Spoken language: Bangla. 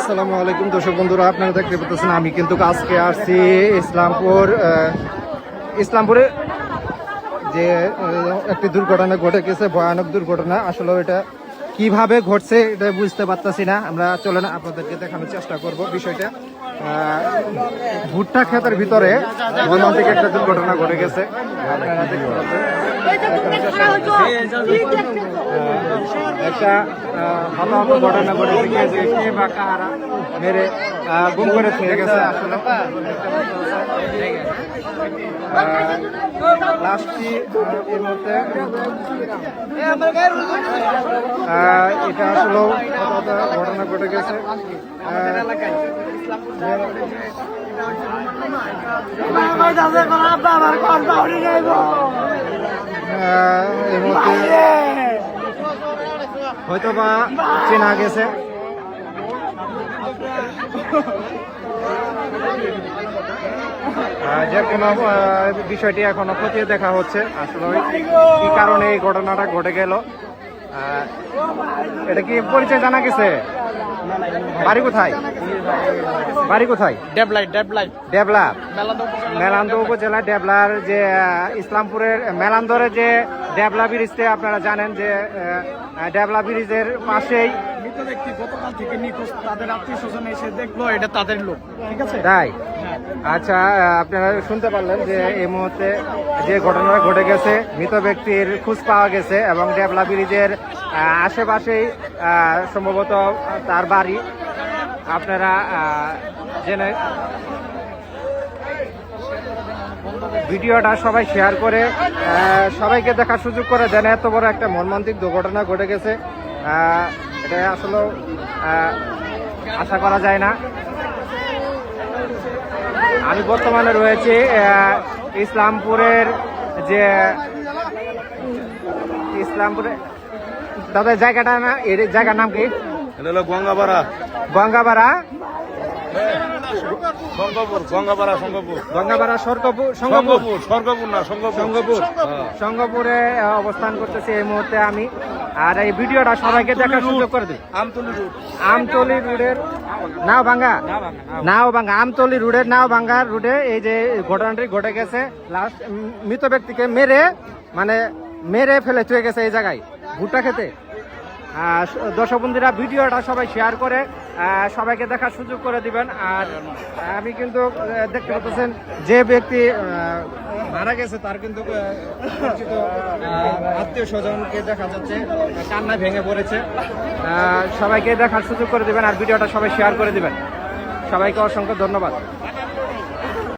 আসসালামু আলাইকুম দর্শক বন্ধুরা, আপনারা দেখতে পাচ্ছেন আমি কিন্তু আজকে আসছি ইসলামপুরে যে একটি দুর্ঘটনা ঘটে গেছে, ভয়ানক দুর্ঘটনা। আসলে এটা কিভাবে ঘটছে এটা বুঝতে পারতেছি না। আমরা চলেন আপনাদেরকে দেখানোর চেষ্টা করব বিষয়টা। ভুট্টা ক্ষেতের ভিতরে মর্মান্তিক একটা দুর্ঘটনা ঘটে গেছে। আপনারা দেখতে পাচ্ছেন একটা হতাহত ঘটনা ঘটে গেছে, কে বা কারা মেরে গুম করে ফিরে গেছে। আসলে লাস্টটি এই মুহূর্তে এটা আসলে ঘটনা ঘটে গেছে। এই মুহূর্তে হয়তো বা চেনা গেছে। যে কোনো বিষয়টি এখনো খতিয়ে দেখা হচ্ছে আসলে কি কারণে এই ঘটনাটা ঘটে গেল। এটা কি পরিচয় জানা গেছে? বাড়ি কোথায়? বাড়ি কোথায়? ডেবলা, মেলান্দো উপজেলা ডেবলার যে ইসলামপুরের মেলান্দরে যে ডেবলা ব্রিজতে আপনারা জানেন যে ডেবলা ব্রিজের পাশেই মৃত ব্যক্তি গতকাল থেকে নিখোঁজ। তাদের আত্মীয় স্বজন এসে দেখলো এটা তাদের লোক, ঠিক আছে? তাই আচ্ছা, আপনারা শুনতে পারলেন যে এই মুহূর্তে যে ঘটনা ঘটে গেছে, মৃত ব্যক্তির খোঁজ পাওয়া গেছে এবং ডেবলা ব্রিজের আশেপাশেই সম্ভবত তার বাড়ি। আপনারা জেনে ভিডিওটা সবাই শেয়ার করে সবাইকে দেখার সুযোগ করে দেন। এত বড় একটা মর্মান্তিক দুর্ঘটনা ঘটে গেছে, এটা আসলে আশা করা যায় না। আমি বর্তমানে রয়েছে ইসলামপুরের দাদা জায়গাটা না, এর জায়গার নাম কি? গঙ্গাপাড়া সঙ্গপুরে অবস্থান করতেছি এই মুহূর্তে আমি। আর এই ভিডিওটা সবাইকে দেখার সুযোগ করে দিই। আমতলি রোডের আমতলি রোডের নাওভাঙ্গা রোডে এই যে ঘটনাটি ঘটে গেছে। লাস্ট মৃত ব্যক্তিকে মেরে ফেলে চলে গেছে এই জায়গায় ভুট্টা খেতে। দর্শক বন্ধুরা, ভিডিওটা সবাই শেয়ার করে সবাইকে দেখার সুযোগ করে দিবেন। আর আমি কিন্তু দেখতে পাচ্ছেন যে ব্যক্তি মারা গেছে তার কিন্তু আত্মীয় স্বজনকে দেখা যাচ্ছে কান্না ভেঙে পড়েছে। সবাইকে দেখার সুযোগ করে দিবেন আর ভিডিওটা সবাই শেয়ার করে দিবেন। সবাইকে অসংখ্য ধন্যবাদ।